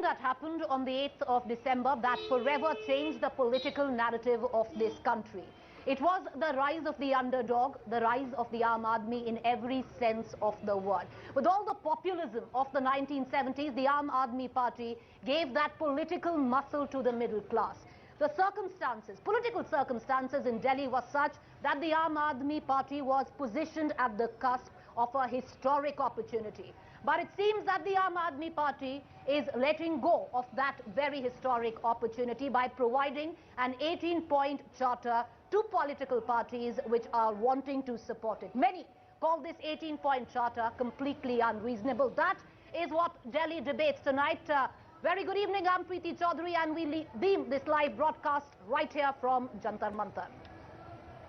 that happened on the 8th of December that forever changed the political narrative of this country. It was the rise of the underdog, the rise of the Aam Aadmi in every sense of the word. With all the populism of the 1970s, the Aam Aadmi Party gave that political muscle to the middle class. The circumstances, political circumstances in Delhi were such that the Aam Aadmi Party was positioned at the cusp of a historic opportunity. But it seems that the Aam Aadmi Party is letting go of that very historic opportunity by providing an 18-point charter to political parties which are wanting to support it. Many call this 18-point charter completely unreasonable. That is what Delhi debates tonight. Very good evening, I'm Preeti Chaudhary, and we beam this live broadcast right here from Jantar Mantar.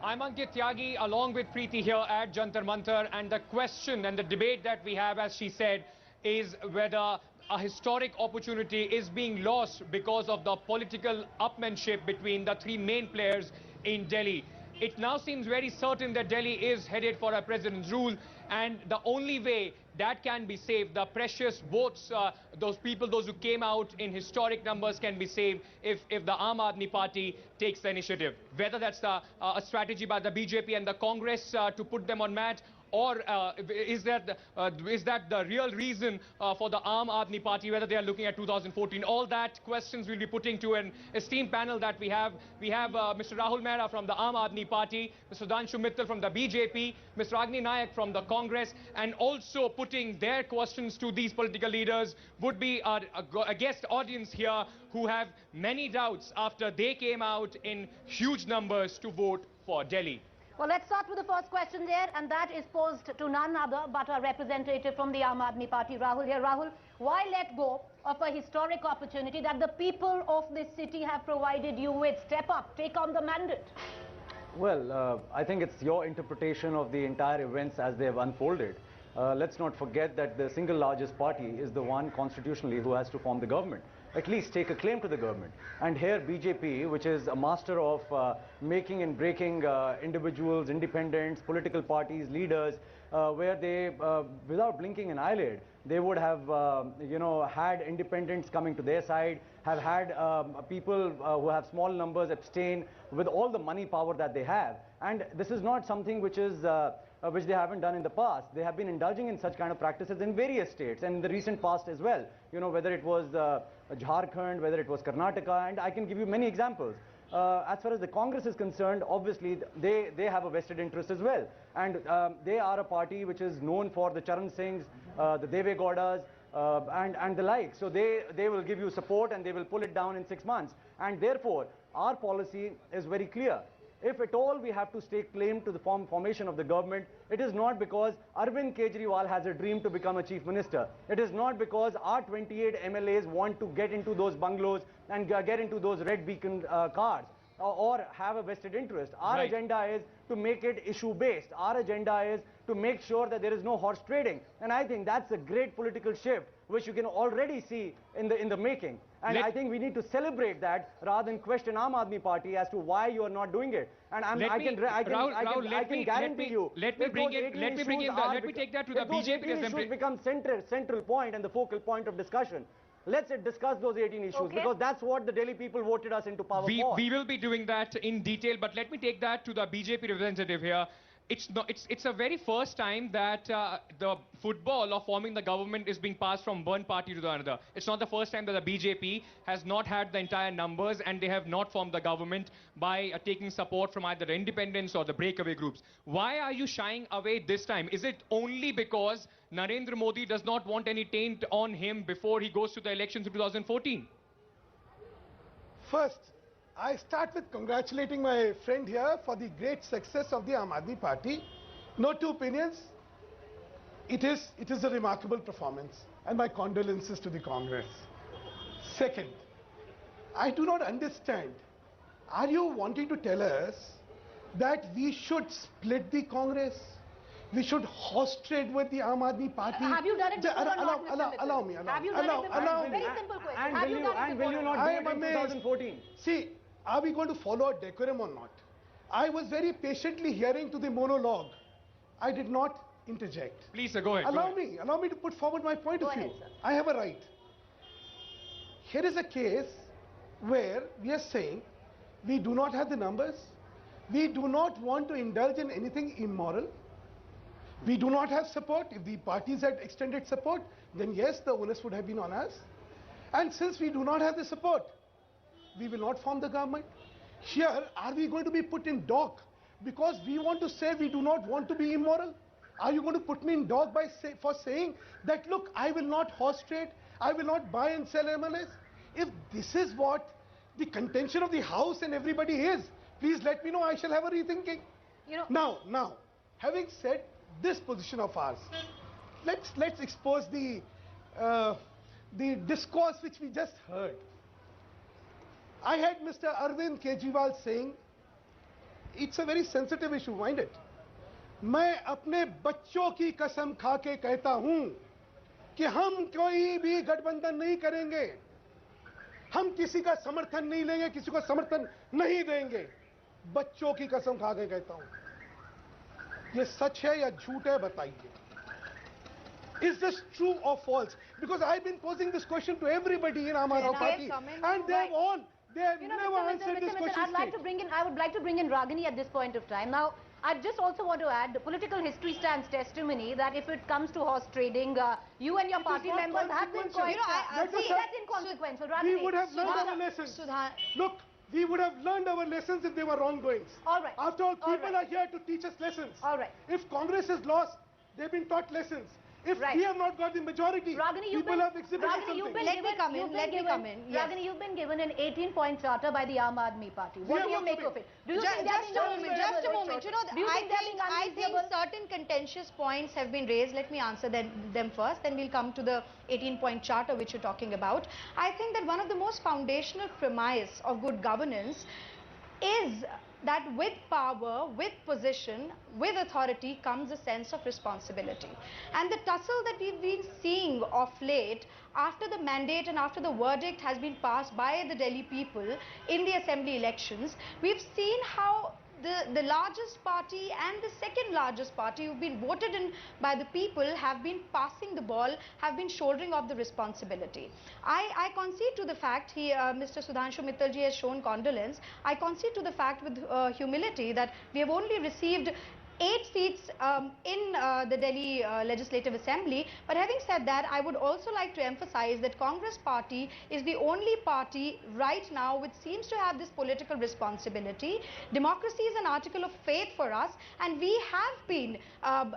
I'm Ankit Tyagi along with Preeti here at Jantar Mantar, and the question and the debate that we have, as she said, is whether a historic opportunity is being lost because of the political upmanship between the three main players in Delhi. It now seems very certain that Delhi is headed for a president's rule, and the only way that can be saved, the precious votes, those people, those who came out in historic numbers, can be saved if the Aam Aadmi Party takes the initiative. Whether that's a strategy by the BJP and the Congress to put them on mat, or is that the real reason for the Aam Aadmi Party, whether they are looking at 2014? All that questions we'll be putting to an esteemed panel that we have. We have Mr. Rahul Mehra from the Aam Aadmi Party, Mr. Sudhanshu Mittal from the BJP, Mr. Agni Nayak from the Congress, and also putting their questions to these political leaders would be a guest audience here who have many doubts after they came out in huge numbers to vote for Delhi. Well, let's start with the first question there, and that is posed to none other but a representative from the Aam Aadmi Party, Rahul here. Rahul, why let go of a historic opportunity that the people of this city have provided you with? Step up, take on the mandate. Well, I think it's your interpretation of the entire events as they have unfolded. Let's not forget that the single largest party is the one constitutionally who has to form the government, at least take a claim to the government. And here BJP, which is a master of making and breaking individuals, independents, political parties, leaders, where they, without blinking an eyelid, they would have, had independents coming to their side, have had people who have small numbers abstain with all the money power that they have. And this is not something which is which they haven't done in the past. They have been indulging in such kind of practices in various states and in the recent past as well. You know, whether it was Jharkhand, whether it was Karnataka, and I can give you many examples. As far as the Congress is concerned, obviously they have a vested interest as well. And they are a party which is known for the Charan Singhs, the Deve Gowdas, and the like. So they will give you support and they will pull it down in 6 months. And therefore, our policy is very clear. If at all we have to stake claim to the formation of the government, it is not because Arvind Kejriwal has a dream to become a chief minister. It is not because our 28 MLAs want to get into those bungalows and get into those red beacon cars or have a vested interest. Our agenda is to make it issue-based. Our agenda is to make sure that there is no horse trading. And I think that's a great political shift, which you can already see in the making. And I think we need to celebrate that rather than question Aam Aadmi Party as to why you are not doing it. And I can guarantee you, let me take that to the BJP. These issues become central point and the focal point of discussion. Let's discuss those 18 issues, because that's what the Delhi people voted us into power for. We will be doing that in detail, but let me take that to the BJP representative here. It's a very first time that the football of forming the government is being passed from one party to the another. It's not the first time that the BJP has not had the entire numbers and they have not formed the government by taking support from either the independents or the breakaway groups. Why are you shying away this time? Is it only because Narendra Modi does not want any taint on him before he goes to the elections in 2014? First, I start with congratulating my friend here for the great success of the Aam Aadmi Party. No two opinions. It is a remarkable performance, and my condolences to the Congress. Second, I do not understand. Are you wanting to tell us that we should split the Congress? We should horse trade with the Aam Aadmi Party? Have you done it before or not, allow me. Have you done it before? Very simple question. And will you not do it in 2014? See, are we going to follow a decorum or not? I was very patiently hearing to the monologue. I did not interject. Please, sir, go ahead. Allow me to put forward my point of view. Go ahead, sir. I have a right. here is a case where we are saying we do not have the numbers, we do not want to indulge in anything immoral, we do not have support. If the parties had extended support, then yes, the onus would have been on us. And since we do not have the support, we will not form the government. Here, are we going to be put in dock because we want to say we do not want to be immoral? Are you going to put me in dock for saying that, look, I will not horse trade, I will not buy and sell MLS? If this is what the contention of the House and everybody is, please let me know, I shall have a rethinking. You know, Now, having said this position of ours, let's expose the discourse which we just heard. I had Mr. Arvind Kejriwal saying, it's a very sensitive issue, mind it. मैं अपने बच्चों की कसम खा के कहता हूं कि हम कोई भी गठबंधन नहीं करेंगे, हम किसी का समर्थन नहीं लेंगे, किसी को समर्थन नहीं देंगे, बच्चों की कसम खा के कहता हूं। ये सच है या झूठ है, बताइए। Is this true or false? Because I've been posing this question to everybody in Aam Aadmi Party, and they have never answered this question. I would like to bring in Ragini at this point of time. Now, I just also want to add, the political history stands testimony that if it comes to horse trading, you and your party members have been quite... that's inconsequential. We would have learned our lessons. Look, we would have learned our lessons if they were wrongdoings. All right. After all, people are here to teach us lessons. All right. If Congress is lost, they've been taught lessons. If we have not got the majority, people have exhibited something. Let me come in. Ragini, you've been given an 18-point charter by the Aam Aadmi Party. What do you make of it? Do you think just a moment. You know, I think certain contentious points have been raised. Let me answer them first, then we'll come to the 18-point charter which you're talking about. I think that one of the most foundational premise of good governance is that with power, with position, with authority comes a sense of responsibility. And the tussle that we've been seeing of late, after the mandate and after the verdict has been passed by the Delhi people in the assembly elections, we've seen how the largest party and the second largest party who've been voted in by the people have been passing the ball, have been shouldering off the responsibility. I concede to the fact, Mr. Sudhanshu Mittalji has shown condolence. I concede to the fact with humility that we have only received 8 seats in the Delhi Legislative Assembly. But having said that, I would also like to emphasize that Congress party is the only party right now which seems to have this political responsibility. Democracy is an article of faith for us, and we have been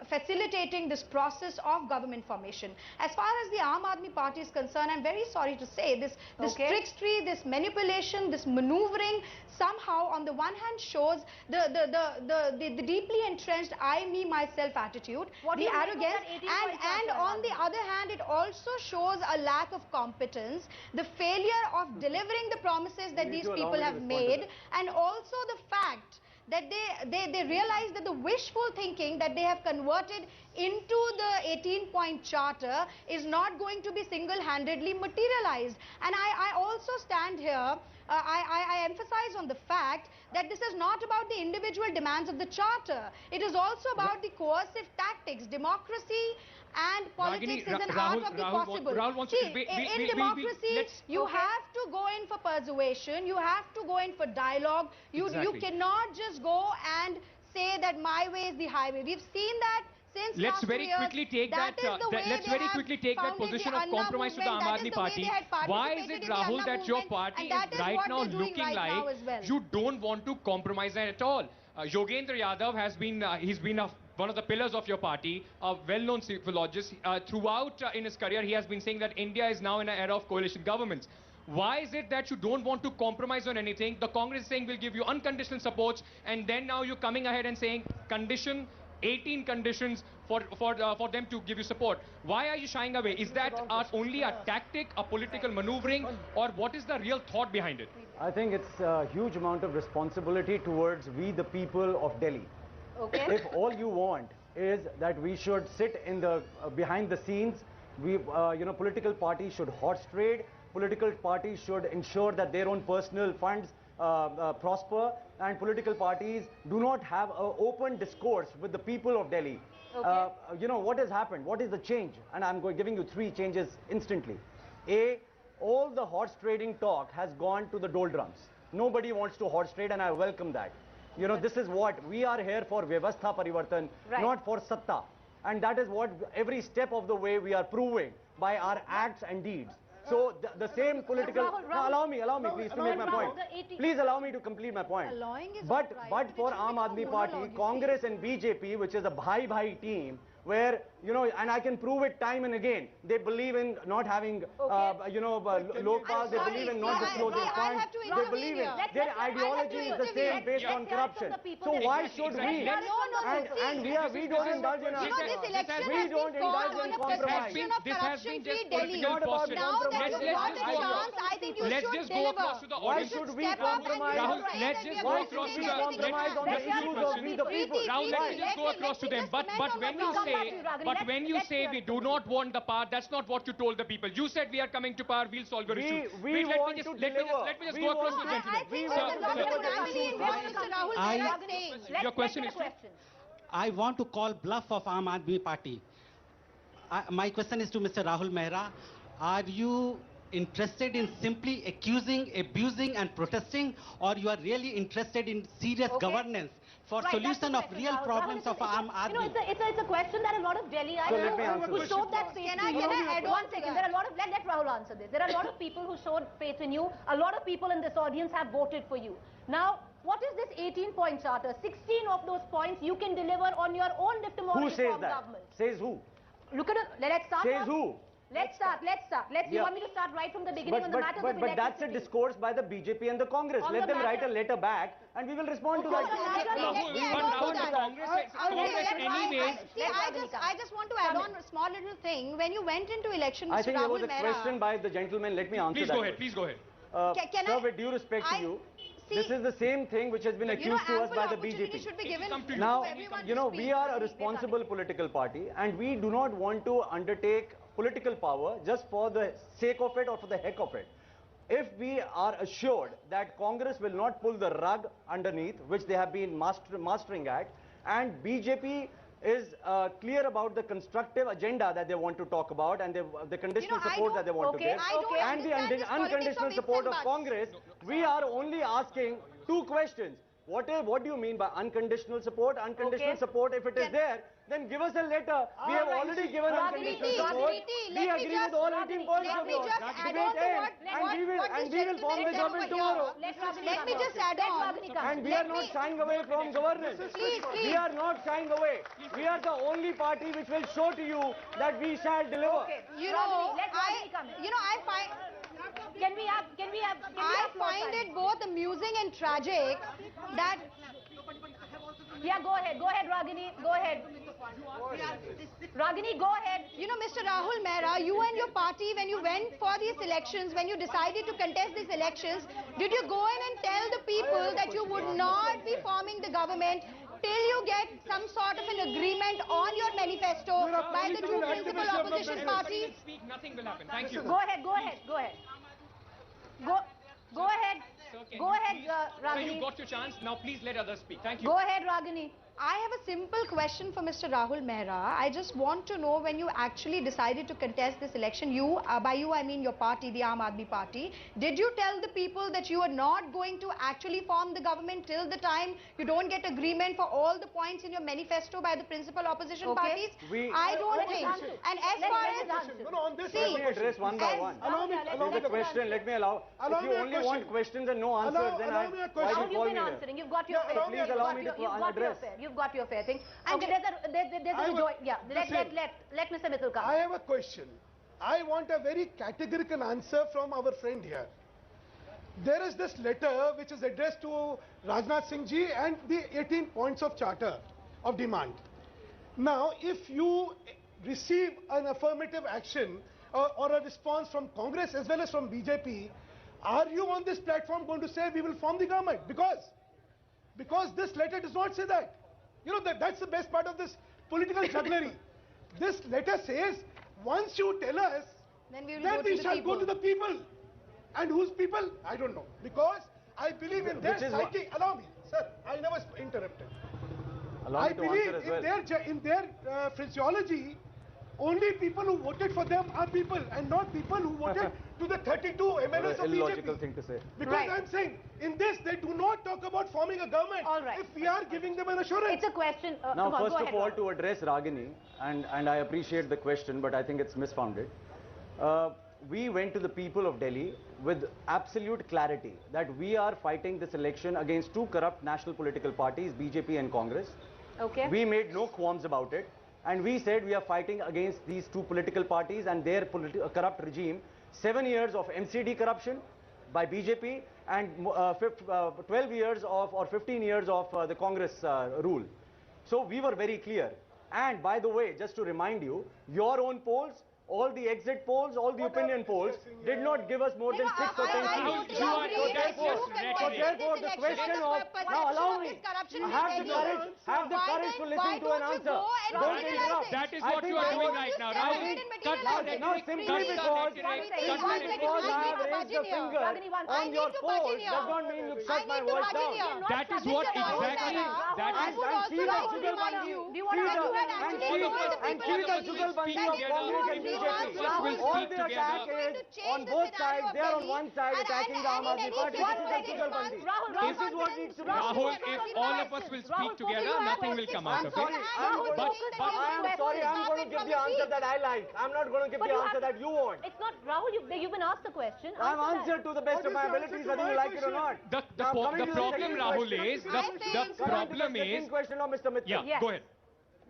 facilitating this process of government formation. As far as the Aam Aadmi Party is concerned, I'm very sorry to say this trickstery, this manipulation, this maneuvering somehow on the one hand shows the deeply entrenched I, me, myself attitude, the arrogance, and on the other hand it also shows a lack of competence, the failure of delivering the promises that these people have made, and also the fact that they realize that the wishful thinking that they have converted into the 18-point charter is not going to be single-handedly materialized. And I also stand here, I emphasize on the fact that this is not about the individual demands of the charter. It is also about the coercive tactics. Democracy and politics is an art of the possible. In democracy, you have to go in for persuasion, you have to go in for dialogue. You cannot just go and say that my way is the highway. We've seen that since let's very quickly take that position of compromise to the Aam Aadmi Party. Why is it, Rahul, that your party is right now looking like you don't want to compromise at all? Yogendra Yadav has been, one of the pillars of your party, a well-known physiologist. Throughout in his career, he has been saying that India is now in an era of coalition governments. Why is it that you don't want to compromise on anything? The Congress is saying we'll give you unconditional support, and then now you're coming ahead and saying 18 conditions for them to give you support. Why are you shying away? Is that only a tactic, a political maneuvering, or what is the real thought behind it? I think it's a huge amount of responsibility towards we the people of Delhi. Okay. If all you want is that we should sit in the behind the scenes, political parties should horse trade, political parties should ensure that their own personal funds prosper, and political parties do not have an open discourse with the people of Delhi. Okay. What has happened? What is the change? And I'm giving you 3 changes instantly. A, all the horse trading talk has gone to the doldrums. Nobody wants to horse trade, and I welcome that. You know, this is what we are here for, Vyavastha Parivartan, not for Satta. And that is what every step of the way we are proving by our acts and deeds. So the same political... No, allow me please to make my point. Please allow me to complete my point. But for Aam Aadmi Party, Congress and BJP, which is a bhai team, where, you know, and I can prove it time and again, they believe in not having, Lokpal, they believe in not disclosing funds, they believe in, their ideology is the same based on corruption. So why should we? And we don't indulge in compromise. This has been just political posturing. Let's just go across to the audience. Why should we compromise? Rahul, let's just go across to the Rahul, let me just go across to them. But when you say we do not want the power, that's not what you told the people. You said we are coming to power, we'll solve your issues. Let me just go across to the gentleman. Your question is. I want to call bluff of Aam Aadmi Party. My question is to Mr. Rahul Mehra. Are you interested in simply accusing, abusing and protesting, or you are really interested in serious governance for solution of real problems of Aam Aadmi? You know, it's a question that a lot of Delhiites who showed that faith in you. One second, there are a lot of, let Rahul answer this. There are a lot of people who showed faith in you. A lot of people in this audience have voted for you. Now, what is this 18-point charter? 16 of those points you can deliver on your own if tomorrow you form government. Says who? Look at it. Let's start. Says who? Let's start. You want me to start right from the beginning on the matters of But that's a discourse by the BJP and the Congress. Let them write a letter back and we will respond to that. I just want to add on a small little thing. When you went into election, Mr. I think there was a question by the gentleman. Let me answer that. Please go ahead. Sir, with due respect to you, this is the same thing which has been accused to us by the BJP. Now, you know, we are a responsible political party and we do not want to undertake political power just for the sake of it or for the heck of it. If we are assured that Congress will not pull the rug underneath, which they have been mastering at, and BJP is clear about the constructive agenda that they want to talk about and the conditional support that they want to give, and the unconditional support of Congress, we are only asking two questions. What do you mean by unconditional support? Unconditional support, if it is there, then give us a letter. We have already given unconditional support. We agree with all 18 points of yours. Debate ends, and we will form the government tomorrow. Let me just add on. And we are not shying away from governance. We are not shying away. We are the only party which will show to you that we shall deliver. I find it both amusing and tragic that... Yeah, go ahead, Ragini, go ahead. Ragini, go ahead. You know, Mr. Rahul Mehra, you and your party, when you went for these elections, when you decided to contest these elections, did you go in and tell the people that you would not be forming the government till you get some sort of an agreement on your manifesto by the two principal opposition parties? Nothing will happen. Thank you. Go ahead. Go ahead, Ragini. So you got your chance. Now please let others speak. Thank you. Go ahead, Ragini. I have a simple question for Mr. Rahul Mehra. I just want to know, when you actually decided to contest this election, by you I mean your party, the Aam Aadmi Party, did you tell the people that you are not going to actually form the government till the time you don't get agreement for all the points in your manifesto by the principal opposition parties? I don't think. And as far as... Let me address one by one. The question, let me allow. If you only want questions and no answers, then why do you call me here? You've got your fair. Please allow me to address. You've got your fair thing. And there's a joy. Yeah, let Mr. Mittal come. I have a question. I want a very categorical answer from our friend here. There is this letter which is addressed to Rajnath Singh ji and the 18 points of charter of demand. Now, if you receive an affirmative action or a response from Congress as well as from BJP, are you on this platform going to say we will form the government? Because this letter does not say that. You know, that's the best part of this political jugglery. This letter says, once you tell us, then we shall go to the people. And whose people? I don't know. Because I believe in their psyche. Allow me, sir, I never interrupted. I believe in their phraseology, only people who voted for them are people and not people who voted to the 32 MLAs of illogical BJP. thing to say. Because Right. I'm saying, in this, they do not talk about forming a government. All right. If we are giving them an assurance. It's a question. Now, come on, first go of ahead, all, Rahul. to address Ragini, and I appreciate the question, but I think it's misfounded. We went to the people of Delhi with absolute clarity that we are fighting this election against two corrupt national political parties, BJP and Congress. Okay. We made no qualms about it. And we said we are fighting against these two political parties and their corrupt regime. 7 years of MCD corruption by BJP and 12 years of or 15 years of the Congress rule. So we were very clear. And by the way, just to remind you, your own polls, all the exit polls, all the opinion polls did not give us more than 6 or 10 seats. Therefore, the question of, now allow me, have the courage to listen to an answer. Don't interrupt. That is what you are doing right now, Rahul. Now simply because I have raised the finger on your polls does not mean you shut my voice down. That is what exactly. That is And see the Jugalbandi, see the Jugalbandi of Congress and BJP. All the attack is on both sides. They are on one side attacking the Aam Aadmi Party. This is the Jugalbandi. This is what needs to be done. Rahul, if all of us will speak together, nothing will come out of it. I am sorry, I'm going to give the answer that I like. I'm not going to give the answer that you want. It's not Rahul. You've been asked the question. I've answered to the best of my abilities, whether you like it or not. The problem, Rahul, is the problem is. Second question of Mr. Mittal. Yeah, go ahead.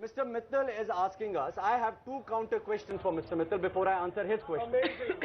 Mr. Mittal is asking us, I have two counter questions for Mr. Mittal before I answer his question.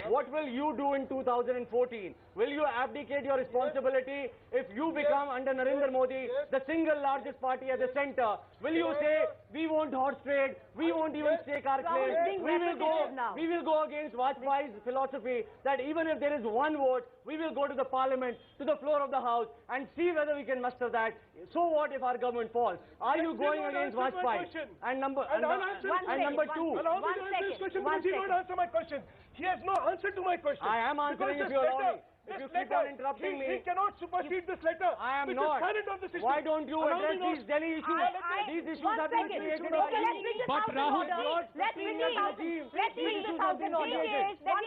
What will you do in 2014? Will you abdicate your responsibility if you become under Narendra Modi, the single largest party at the center? Will you say, we won't horse trade, we won't even stake our claim, we will go against Vajpayee's philosophy that even if there is one vote, we will go to the parliament, to the floor of the house and see whether we can muster that. So what if our government falls? Are you going against Vajpayee? And number two. Allow me to answer this question because he won't answer my question. He has no answer to my question. I am answering if you allow me. If you keep on interrupting me. He cannot supersede this letter. I am which not. is current of the system. Why don't you address these Delhi issues? These issues have been created by you. But Rahul, Let's bring this out in order. Can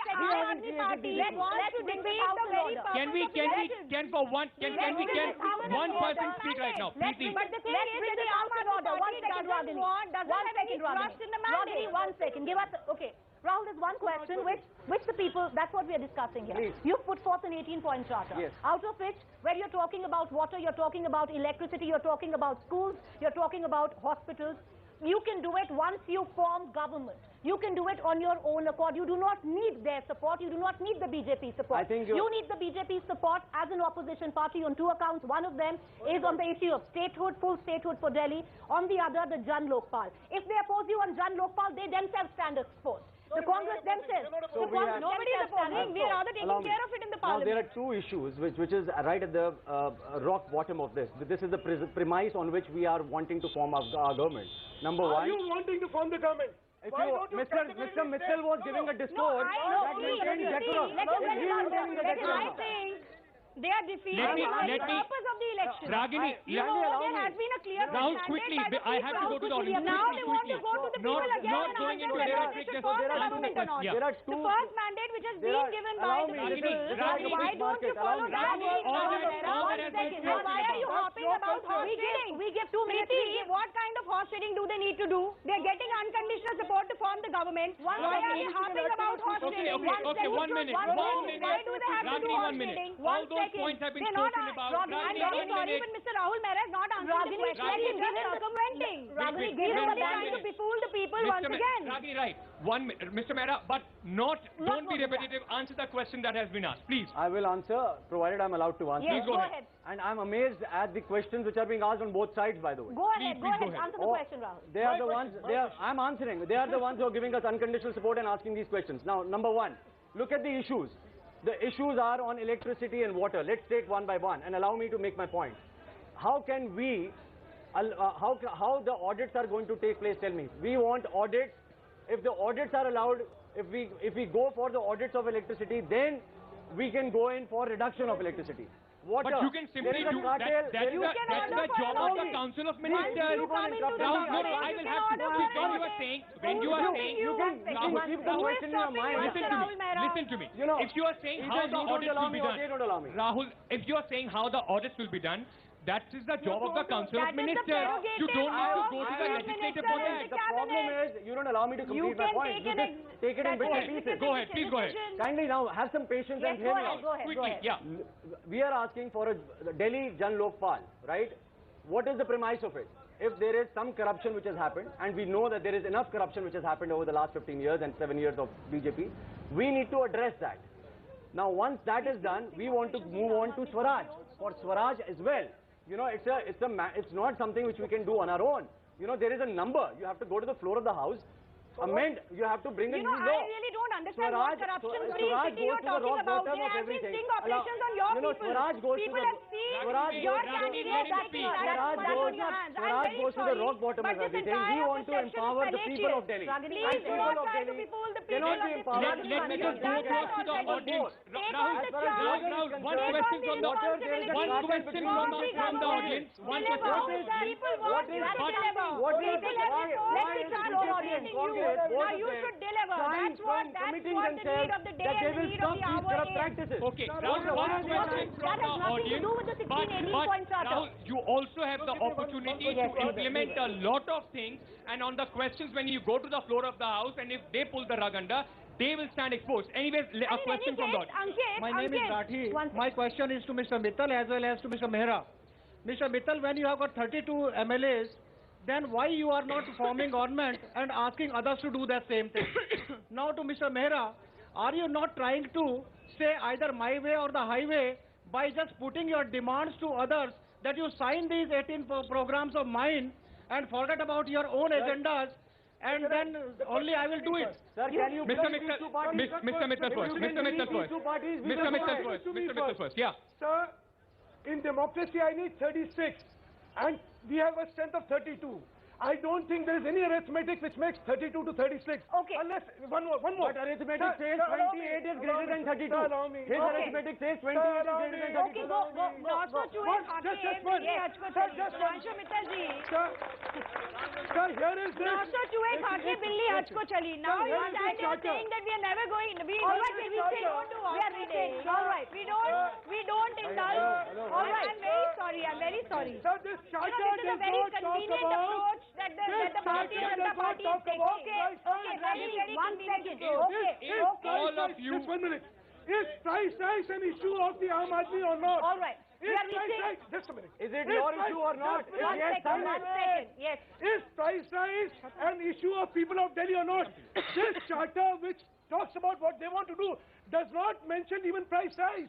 one person speak right now? Preeti. But the thing is, bring this out in order. Ragini, 1 second. Give us, okay. Rahul, there's one question which the people, that's what we are discussing here. Please. You've put forth an 18-point charter. Yes. Out of which, where you're talking about water, you're talking about electricity, you're talking about schools, you're talking about hospitals. You can do it once you form government. You can do it on your own accord. You do not need their support. You do not need the BJP support. I think you need the BJP support as an opposition party on two accounts. One of them is on the issue of statehood, full statehood for Delhi. On the other, the Jan Lokpal. If they oppose you on Jan Lokpal, they themselves stand exposed. The Congress themselves. So Nobody is opposing. We are rather taking care of it in the parliament. Now, there are two issues which is right at the rock bottom of this. This is the premise on which we are wanting to form our government. Number one. Are you wanting to form the government? If Mr. Mittal was giving a discourse that maintained decorum. I think they are defeating the purpose of the election. Ragini, there has been a clear Rahul, quickly, I have to go to the audience. Now they want to go to the people again Not and going ask into them whether rhetoric, they should just form the answer the government or not. question. The first mandate which has been given by the people, why don't you follow that? And why are you hopping about horse trading? We give 2 minutes. What kind of horse trading do they need to do? They're getting unconditional support to form the government. Why are they hopping about horse trading? Okay, 1 minute. Why do they have to do horse trading? All those points have been spoken about. I'm very sorry, but Mr. Rahul Mehra is not answering the question. He's just circumventing. Ragini, Trying to befool the people once again. Ragini, right. 1 minute. Mr. Mehra, but don't be repetitive. Answer the question that has been asked, please. I will answer, provided I'm allowed to answer. Yes, go ahead. And I'm amazed at the questions which are being asked on both sides, by the way. Go ahead, answer the question, Rahul. They are the ones, I'm answering. They are the ones who are giving us unconditional support and asking these questions. Now, number one, look at the issues. The issues are on electricity and water. Let's take one by one and allow me to make my point. How can we, how the audits are going to take place, tell me. We want audits. If the audits are allowed, if we go for the audits of electricity, then we can go in for reduction of electricity. water. But you can simply do that. That's the job of the Council of Ministers. Rahul, no, I will have to. When you are saying, you can keep the question in your mind. Listen to me. If you are saying how the audits will be done, Rahul, if you are saying how the audits will be done, that is the job of the Council of Ministers. You don't need to go to the legislature for that. The problem is you don't allow me to complete my point. You just take it in bits and pieces. Go ahead, please go ahead. Kindly now have some patience and hear me out. Quickly, yeah. We are asking for a Delhi Jan Lokpal, right? What is the premise of it? If there is some corruption which has happened, and we know that there is enough corruption which has happened over the last 15 years and 7 years of BJP, we need to address that. Now, once that is done, we want to move on to Swaraj. For Swaraj as well. You know, it's not something which we can do on our own. You know, there is a number. You have to go to the floor of the House, amend. You have to bring a new law. I really don't understand what corruption-free city you're talking about. There have been sting operations on your people. Swaraj goes people have seen your candidate. Swaraj goes to the rock bottom of everything. We want to empower the people of Delhi. Please do not try to befool the people of this country. Let me just go close to the audience. Rahul, one question from the audience. One question. Now you should deliver. That's what the need of the day and the need of the hour is. Okay, Rahul, one question from the audience. But Rahul, you also have the opportunity to implement a lot of things. And on the questions, when you go to the floor of the House, and if they pull the rug under, they will stand exposed. Anyways, a question from the audience. My name is Rathi. My question is to Mr. Mittal as well as to Mr. Mehra. Mr. Mittal, when you have got 32 MLAs, then why you are not forming government and asking others to do that same thing? Now to Mr. Mehra, are you not trying to say either my way or the highway by just putting your demands to others that you sign these 18 programs of mine and forget about your own agendas and then only I will do it? Sir, can you Mr. Mittal first, yeah. Sir, in democracy I need 36 and we have a strength of 32. I don't think there is any arithmetic which makes 32 to 36. Okay. Unless, one more. But arithmetic says 28 is greater than 32. His arithmetic says 28 is greater than 32. Okay, go. Just one. Sir, here is this. Now you are saying that we are never going. We are reading. All right. We don't indulge. All right. I'm very sorry. Sir, this charter this is a very convenient approach that the Bharatiya Janata Party is taking. Okay, very convenient. All of you. Just 1 minute. Is price rise an issue of the Aam Aadmi or not? All right. Just a minute. Is it your issue or not? One second. Yes. Is price rise an issue of people of Delhi or not? This charter which talks about what they want to do does not mention even price rise.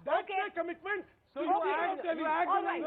That's their commitment. So you act all right.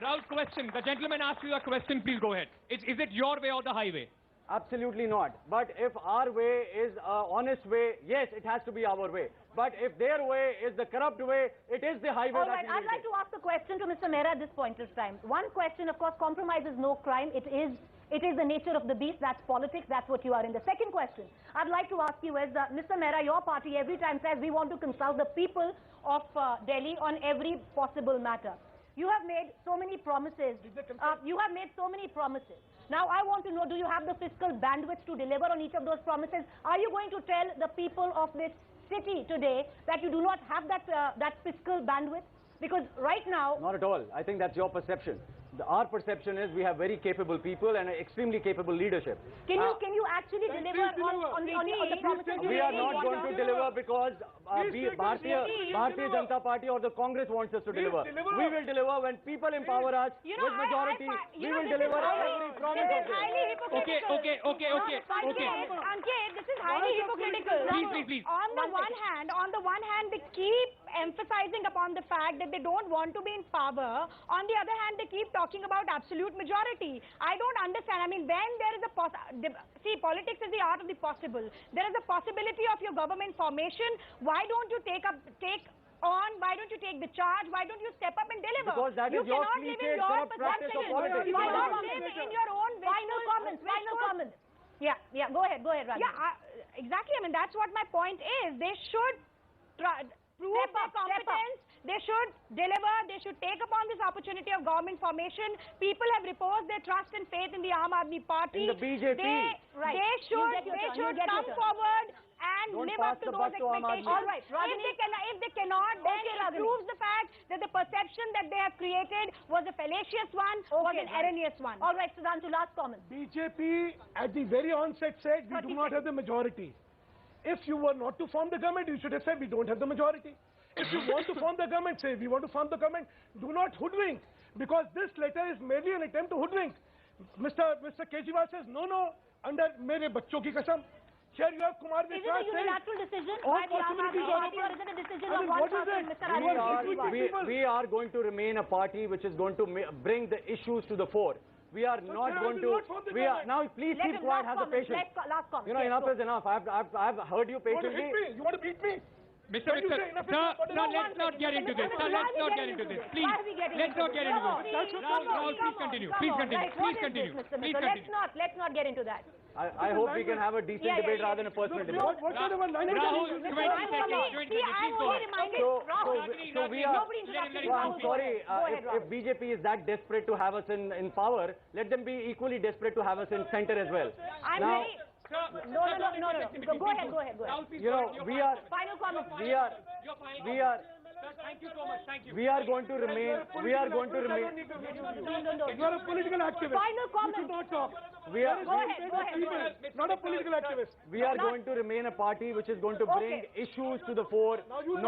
Rahul, question. The gentleman asked you a question. Please go ahead. Is it your way or the highway? Absolutely not. But if our way is an honest way, yes, it has to be our way. But if their way is the corrupt way, it is the highway. All right, I'd like to ask a question to Mr. Mehra at this point of time. One question, of course, compromise is no crime. It is the nature of the beast. That's politics. That's what you are in. The second question I'd like to ask you is, Mr. Mehra, your party every time says we want to consult the people of Delhi on every possible matter. You have made so many promises. Now, I want to know, do you have the fiscal bandwidth to deliver on each of those promises? Are you going to tell the people of this city today that you do not have that fiscal bandwidth? Because right now... Not at all. I think that's your perception. Our perception is we have very capable people and extremely capable leadership. Can you actually deliver on the promises? We are not going to deliver because Bharatiya Janata Party or the Congress wants us to deliver. We will deliver when people empower us with majority. We will deliver every promise of theirs. Okay. Ankit, this is highly hypocritical. Please. On the one hand, they keep emphasizing upon the fact that they don't want to be in power. On the other hand, they keep talking about absolute majority. I don't understand. I mean, when there is see, politics is the art of the possible. There is a possibility of your government formation. Why don't you take why don't you take the charge? Why don't you step up and deliver? Because that is your cliched corrupt practice of politics. Why not live in your own Final comments. Yeah, go ahead, Rajan. Yeah, exactly. I mean, that's what my point is. They should prove their competence. They should deliver. They should take upon this opportunity of government formation. People have reposed their trust and faith in the Aam Aadmi Party. In the BJP. They should come forward and Don't live up to those expectations. All right, If they cannot, then it proves the fact that the perception that they have created was a fallacious one, was an erroneous one. All right, Sudhanshu, last comment. BJP at the very onset said we do not have the majority. If you were not to form the government, you should have said we don't have the majority. If you want to form the government, say we want to form the government. Do not hoodwink, because this letter is merely an attempt to hoodwink. Mr. Kejriwal says no, under mere bachcho ki kasam. Here you have Kumar Vishwas. Is it a unilateral decision all by the Aam Aadmi possibilities are Party, or is it a decision I of mean, one what is person, it? Mr. Arvind Kejriwal? We are going to remain a party which is going to bring the issues to the fore. We are not going to. We are now. Please keep quiet. Have the patience. Last comment. You know, enough is enough. I've heard you You want to patiently. hit me? You want to beat me? Mr. Mittal, sir, no, let's not get into this. Sir, let's not get into this. Please, let's not get into this. Rahul, please continue. Please continue. Please continue. Please continue. Let's not get into that. I hope we can have a decent debate rather than a personal debate. What kind of a language? Rahul, 20 seconds. Please go ahead. So we are. I'm sorry. If BJP is that desperate to have us in power, let them be equally desperate to have us in center as well. Now, No. Go ahead. you know, we are. Final comment. We are. Sir, thank you so much. Thank you. We are going to remain. We are going to remain. No. You are a political activist. Final comment. You should not talk. We are. Go ahead. Not a political activist. We are going to remain a party which is going to bring issues to the fore,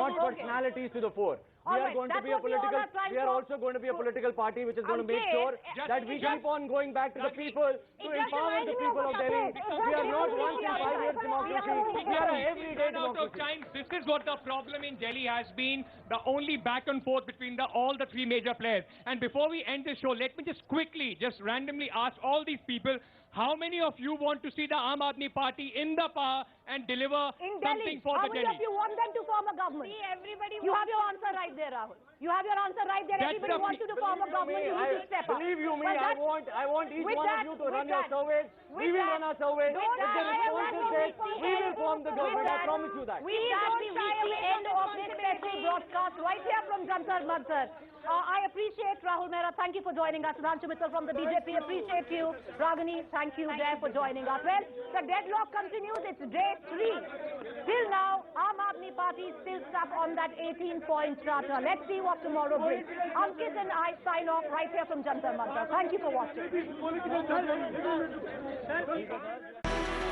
not personalities to the fore. We are going to be a political. We are also going to be a political party which is going to make sure that we keep on going back to the people to empower the people of Delhi. We are not once in 5 years democracy. We are an everyday democracy. This is what the problem in Delhi has been, the only back and forth between all the three major players. And before we end the show, let me just quickly, just randomly ask all these people, how many of you want to see the Aam Aadmi Party in the power and deliver something for the Delhi? How many of you want them to form a government? You have your answer right there, Rahul. You have your answer right there. Everybody wants you to form a government. You need to step up. Believe you me, I want each one of you to run your surveys. We will run our surveys. If the response is this, we will form the government. I promise you that. We reach the end of this special broadcast right here from Jantar Mantar. I appreciate Rahul Mehra. Thank you for joining us. Sudhanshu Mittal from the BJP. Appreciate you. Ragini, thank you there for joining us. Well, the deadlock continues. It's day 3. Till now, Aam Aadmi Party is still stuck on that 18-point charter. Let's see what tomorrow brings. Ankit and I sign off right here from Jantar Mantar. Thank you for watching.